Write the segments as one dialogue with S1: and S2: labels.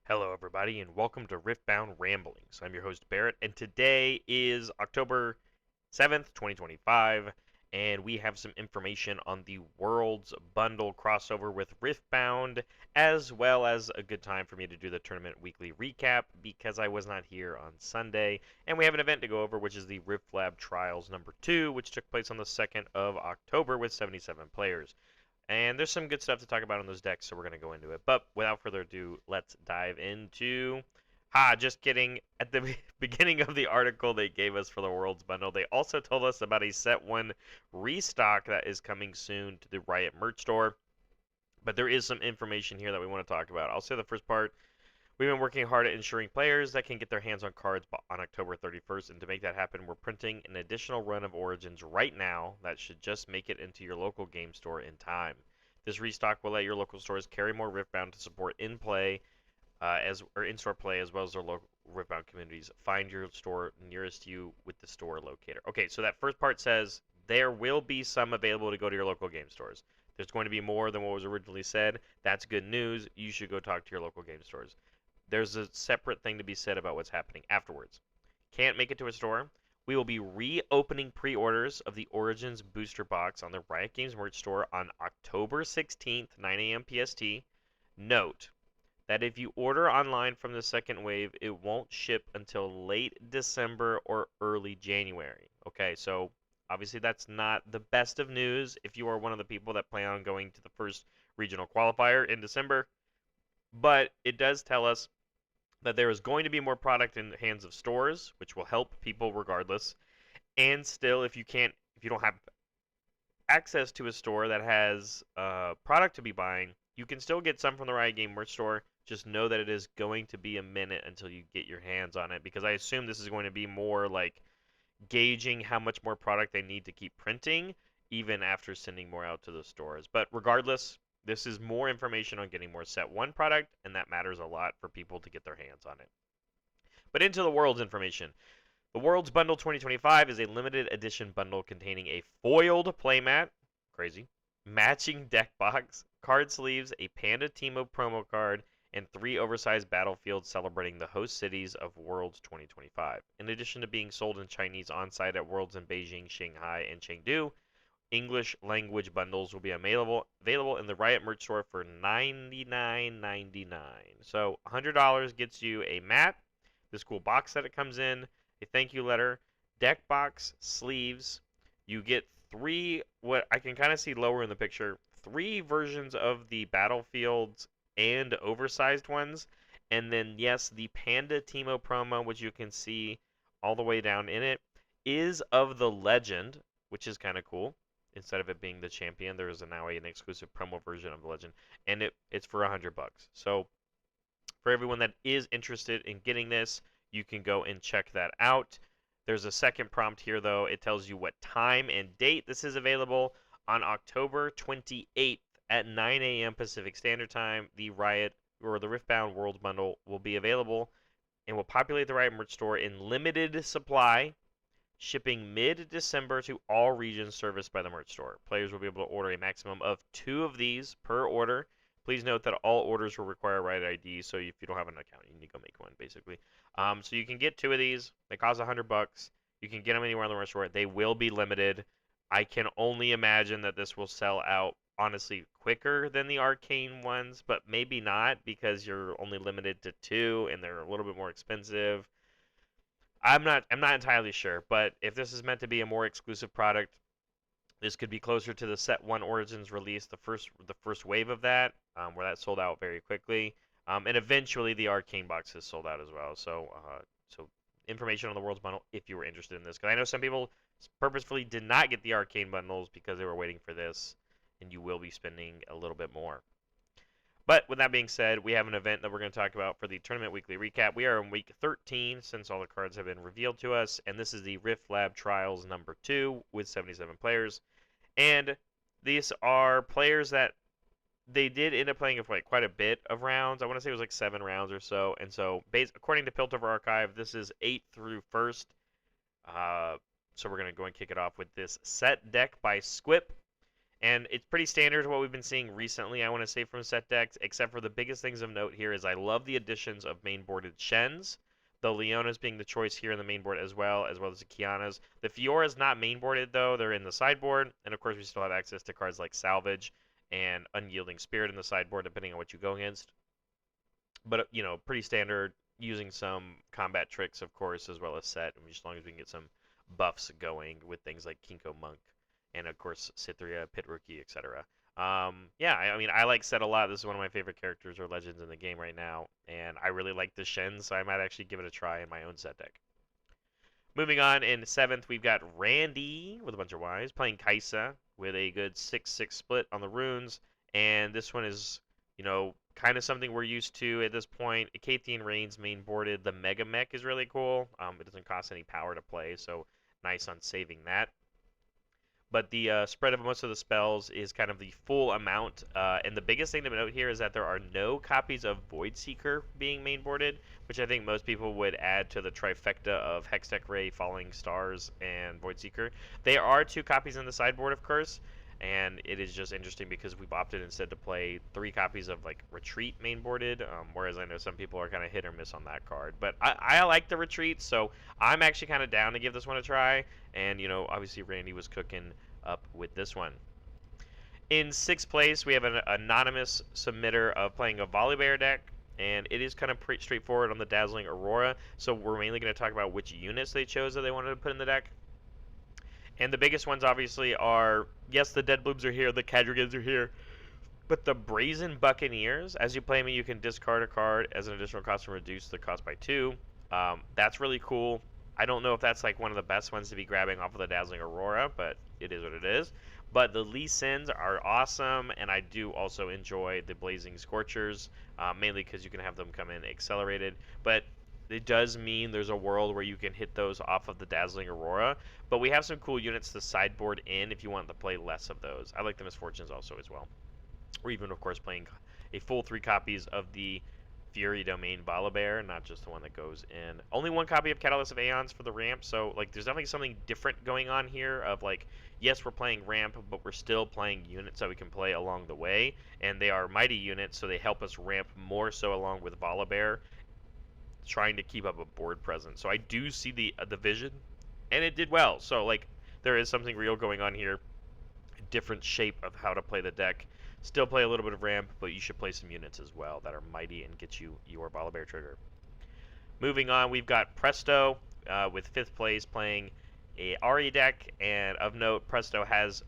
S1: Hello, everybody, and welcome to Riftbound Ramblings. I'm your host, Barrett, and today is October 7th, 2025, and we have some information on the Worlds Bundle crossover with Riftbound, as well as a good time for me to do the tournament weekly recap because I was not here on Sunday, and we have an event to go over, which is the Rift Lab Trials number 2, which took place on the 2nd of October with 77 players. And there's some good stuff to talk about on those decks, so we're going to go into it. But without further ado, let's dive into. Just kidding. At the beginning of the article they gave us for the Worlds Bundle, they also told us about a Set 1 restock that is coming soon to the Riot merch store. But there is some information here that we want to talk about. I'll say the first part. We've been working hard at ensuring players that can get their hands on cards on October 31st, and to make that happen, we're printing an additional run of Origins right now that should just make it into your local game store in time. This restock will let your local stores carry more Riftbound to support in-play in-store play as well as their local Riftbound communities. Find your store nearest you with the store locator. Okay, so that first part says there will be some available to go to your local game stores. There's going to be more than what was originally said. That's good news. You should go talk to your local game stores. There's a separate thing to be said about what's happening afterwards. Can't make it to a store? We will be reopening pre-orders of the Origins booster box on the Riot Games merch store on October 16th, 9 a.m. PST. Note that if you order online from the second wave, it won't ship until late December or early January. Okay, so obviously that's not the best of news if you are one of the people that plan on going to the first regional qualifier in December, but it does tell us that there is going to be more product in the hands of stores, which will help people regardless. And still, if you don't have access to a store that has product to be buying, you can still get some from the Riot Game merch store. Just know that it is going to be a minute until you get your hands on it, because I assume this is going to be more like gauging how much more product they need to keep printing, even after sending more out to the stores. But regardless, this is more information on getting more Set 1 product, and that matters a lot for people to get their hands on it. But into the Worlds information. The Worlds Bundle 2025 is a limited edition bundle containing a foiled playmat, crazy, matching deck box, card sleeves, a Panda Teemo promo card, and 3 oversized battlefields celebrating the host cities of Worlds 2025. In addition to being sold in Chinese on-site at Worlds in Beijing, Shanghai, and Chengdu, English language bundles will be available in the Riot merch store for $99.99. So $100 gets you a mat, this cool box that it comes in, a thank you letter, deck box, sleeves. You get 3, what I can kind of see lower in the picture, 3 versions of the battlefields and oversized ones. And then, yes, the Panda Teemo promo, which you can see all the way down in it, is of the legend, which is kind of cool. Instead of it being the champion, there is now an exclusive promo version of the legend, and it's for $100. So for everyone that is interested in getting this, you can go and check that out. There's a second prompt here, though. It tells you what time and date this is available. On October 28th at 9 a.m. Pacific Standard Time, the Riot or the Riftbound World Bundle will be available and will populate the Riot merch store in limited supply, shipping mid-December to all regions serviced by the merch store. Players will be able to order a maximum of 2 of these per order. Please note that all orders will require Riot ID, so if you don't have an account, you need to go make one, basically. So you can get 2 of these. They cost $100. You can get them anywhere on the merch store. They will be limited. I can only imagine that this will sell out, honestly, quicker than the Arcane ones, but maybe not because you're only limited to 2 and they're a little bit more expensive. I'm not entirely sure, but if this is meant to be a more exclusive product, this could be closer to the Set 1 Origins release, the first wave of that, where that sold out very quickly. And eventually the Arcane box is sold out as well. So information on the Worlds bundle if you were interested in this, because I know some people purposefully did not get the Arcane bundles because they were waiting for this, and you will be spending a little bit more. But with that being said, we have an event that we're going to talk about for the Tournament Weekly Recap. We are in Week 13 since all the cards have been revealed to us, and this is the Rift Lab Trials number 2 with 77 players. And these are players that they did end up playing for quite a bit of rounds. I want to say it was like 7 rounds or so. And so, according to Piltover Archive, this is 8th through 1st. So we're going to go and kick it off with this set deck by Squip. And it's pretty standard to what we've been seeing recently, I want to say, from set decks, except for the biggest things of note here is I love the additions of mainboarded Shens, the Leonas being the choice here in the mainboard as well as the Kianas. The Fiora's not mainboarded, though. They're in the sideboard. And, of course, we still have access to cards like Salvage and Unyielding Spirit in the sideboard, depending on what you go against. But, you know, pretty standard, using some combat tricks, of course, as well as set, I mean, as long as we can get some buffs going with things like Kinko Monk and, of course, Cithria, Pit Rookie, etc. Yeah, I mean, I like Set a lot. This is one of my favorite characters or legends in the game right now, and I really like the Shen, so I might actually give it a try in my own set deck. Moving on, in 7th, we've got Randy with a bunch of Ys playing Kaisa with a good 6-6 split on the runes, and this one is, you know, kind of something we're used to at this point. Acathian Reigns main boarded. The Mega Mech is really cool. It doesn't cost any power to play, so nice on saving that. But the spread of most of the spells is kind of the full amount. And the biggest thing to note here is that there are no copies of Void Seeker being mainboarded, which I think most people would add to the trifecta of Hextech Ray, Falling Stars, and Void Seeker. There are 2 copies in the sideboard, of course, and it is just interesting because we've opted instead to play 3 copies of like Retreat mainboarded, whereas I know some people are kind of hit or miss on that card. But I like the Retreat, so I'm actually kind of down to give this one a try. And, you know, obviously Randy was cooking up with this one. In 6th place, we have an anonymous submitter of playing a Volibear deck, and it is kind of pretty straightforward on the Dazzling Aurora, so we're mainly going to talk about which units they chose that they wanted to put in the deck. And the biggest ones, obviously, are, yes, the Dead Blooms are here, the Cadrigans are here, but the Brazen Buccaneers, as you play them, you can discard a card as an additional cost and reduce the cost by 2. That's really cool. I don't know if that's like one of the best ones to be grabbing off of the Dazzling Aurora, but it is what it is. But the Lee Sins are awesome, and I do also enjoy the Blazing Scorchers, mainly because you can have them come in accelerated. But it does mean there's a world where you can hit those off of the Dazzling Aurora. But we have some cool units to sideboard in if you want to play less of those. I like the Misfortunes also as well. Or even, of course, playing a full 3 copies of the Fury Domain Volibear, not just the one that goes in. Only 1 copy of Catalyst of Aeons for the ramp, so like there's definitely something different going on here of like, yes, we're playing ramp, but we're still playing units that we can play along the way, and they are mighty units, so they help us ramp more so along with Volibear, trying to keep up a board presence. So I do see the vision, and it did well. So like there is something real going on here, a different shape of how to play the deck. Still play a little bit of ramp, but you should play some units as well that are mighty and get you your Volibear trigger. Moving on, we've got Presto with 5th place playing a Ahri deck, and of note, Presto has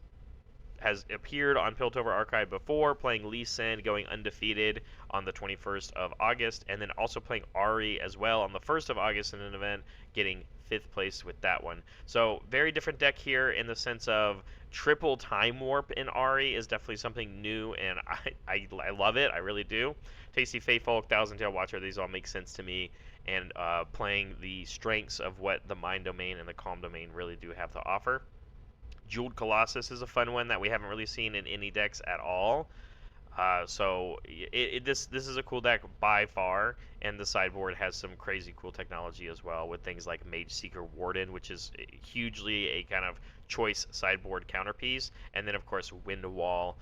S1: appeared on Piltover Archive before, playing Lee Sin, going undefeated on the 21st of August, and then also playing Ahri as well on the 1st of August in an event, getting 5th place with that one. So very different deck here in the sense of triple Time Warp in Ahri is definitely something new, and I love it. I really do. Tasty Fatefolk, Thousand Tail Watcher, these all make sense to me, and playing the strengths of what the Mind Domain and the Calm Domain really do have to offer. Jeweled Colossus is a fun one that we haven't really seen in any decks at all. This is a cool deck by far, and the sideboard has some crazy cool technology as well with things like Mage Seeker Warden, which is hugely a kind of choice sideboard counterpiece, and then of course Wind Wall.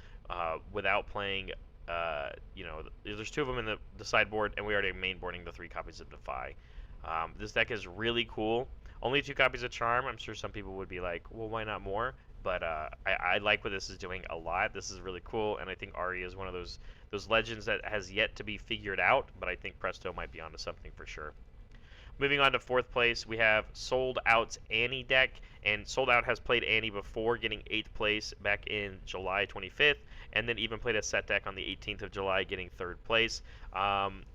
S1: Without playing, there's 2 of them in the sideboard, and we already mainboarding the 3 copies of Defy. This deck is really cool. Only 2 copies of Charm. I'm sure some people would be like, well, why not more? But I like what this is doing a lot. This is really cool, and I think Ahri is one of those legends that has yet to be figured out, but I think Presto might be onto something for sure. Moving on to 4th place, we have Sold Out's Annie deck, and Sold Out has played Annie before, getting 8th place back in July 25th, and then even played a set deck on the 18th of July, getting 3rd place.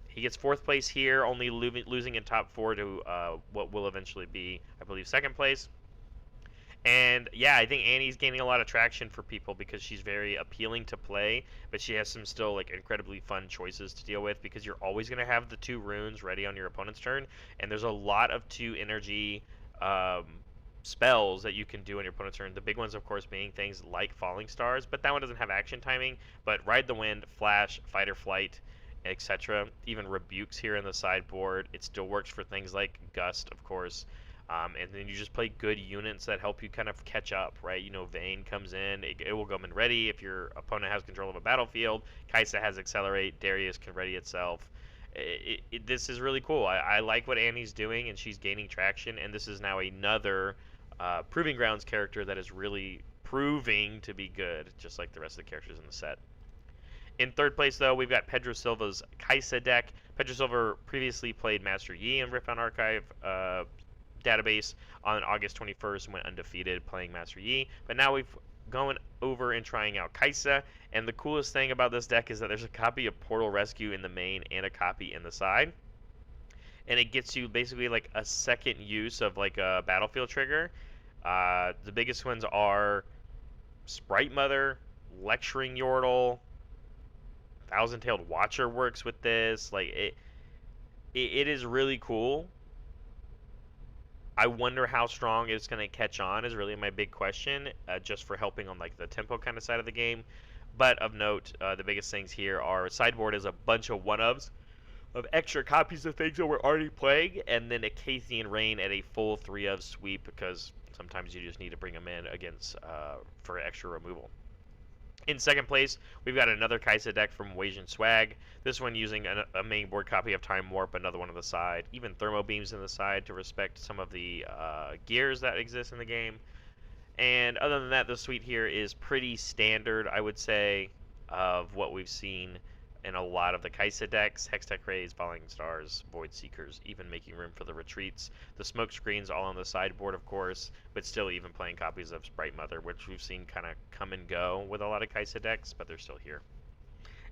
S1: He gets 4th place here, only losing in top 4 to what will eventually be, I believe, 2nd place. And yeah, I think Annie's gaining a lot of traction for people because she's very appealing to play, but she has some still like incredibly fun choices to deal with because you're always going to have the 2 runes ready on your opponent's turn, and there's a lot of 2 energy spells that you can do on your opponent's turn. The big ones, of course, being things like Falling Stars, but that one doesn't have action timing. But Ride the Wind, Flash, Fight or Flight, etc. Even Rebukes here in the sideboard. It still works for things like Gust, of course. And then you just play good units that help you kind of catch up, right? Vayne comes in, it will come in ready if your opponent has control of a battlefield. Kai'Sa has accelerate, Darius can ready itself. This is really cool. I like what Annie's doing, and she's gaining traction, and this is now another Proving Grounds character that is really proving to be good, just like the rest of the characters in the set. In third place, though, we've got Pedro Silva's Kai'Sa deck. Pedro Silva previously played Master Yi in Riftbound Archive database on August 21st and went undefeated playing Master Yi. But now we've gone over and trying out Kai'Sa, and the coolest thing about this deck is that there's a copy of Portal Rescue in the main and a copy in the side. And it gets you basically like a second use of like a battlefield trigger. The biggest ones are Sprite Mother, Lecturing Yordle, Thousand-Tailed Watcher works with this. Like it is really cool. I wonder how strong it's going to catch on is really my big question, just for helping on like the tempo kind of side of the game. But of note, the biggest things here are sideboard is a bunch of one-ofs of extra copies of things that we're already playing, and then a Cathian Rain at a full 3-of sweep, because sometimes you just need to bring them in against for extra removal. In second place, we've got another Kai'Sa deck from Wasian Swag. This one using a main board copy of Time Warp, another one on the side, even Thermo Beams in the side to respect some of the gears that exist in the game. And other than that, the suite here is pretty standard, I would say, of what we've seen in a lot of the Kai'Sa decks. Hextech Rays, Falling Stars, Void Seekers, even making room for the retreats. The smoke screens all on the sideboard, of course, but still even playing copies of Sprite Mother, which we've seen kind of come and go with a lot of Kai'Sa decks, but they're still here.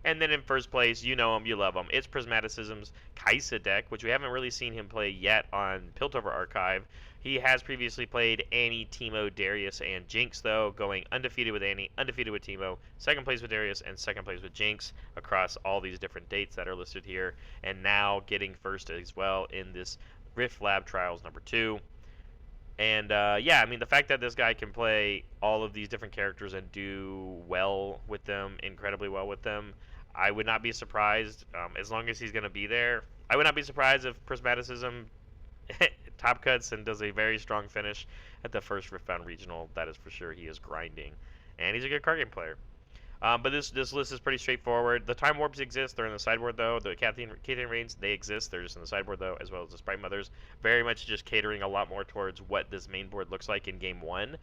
S1: And then in first place, you know him, you love him. It's Prismaticism's Kai'Sa deck, which we haven't really seen him play yet on Piltover Archive. He has previously played Annie, Teemo, Darius, and Jinx, though, going undefeated with Annie, undefeated with Teemo, second place with Darius, and second place with Jinx across all these different dates that are listed here, and now getting first as well in this Rift Lab Trials number 2. And yeah, I mean, the fact that this guy can play all of these different characters and do well with them, incredibly well with them, I would not be surprised, as long as he's going to be there. I would not be surprised if Prismaticism top cuts and does a very strong finish at the first Riftbound Regional. That is for sure. He is grinding, and he's a good card game player. But this list is pretty straightforward. The Time Warps exist. They're in the sideboard, though. The Cathian Rains, they exist. They're just in the sideboard, though, as well as the Sprite Mothers. Very much just catering a lot more towards what this main board looks like in Game 1.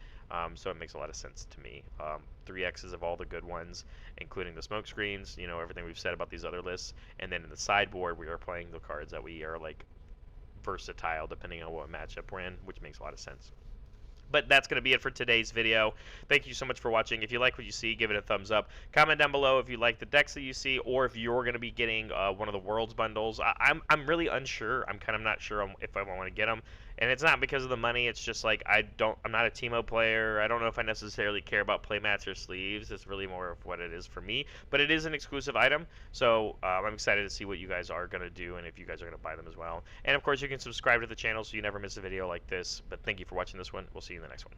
S1: So it makes a lot of sense to me. 3Xs of all the good ones, including the smoke screens, everything we've said about these other lists. And then in the sideboard, we are playing the cards that we are, like, versatile depending on what matchup we're in, which makes a lot of sense. But that's going to be it for today's video. Thank you so much for watching. If you like what you see, give it a thumbs up. Comment down below if you like the decks that you see, or if you're going to be getting one of the Worlds bundles. I'm really unsure. I'm kind of not sure if I want to get them. And it's not because of the money. It's just like I'm not a Teemo player. I don't know if I necessarily care about playmats or sleeves. It's really more of what it is for me. But it is an exclusive item, so I'm excited to see what you guys are going to do and if you guys are going to buy them as well. And of course, you can subscribe to the channel so you never miss a video like this. But thank you for watching this one. We'll see you in the next one.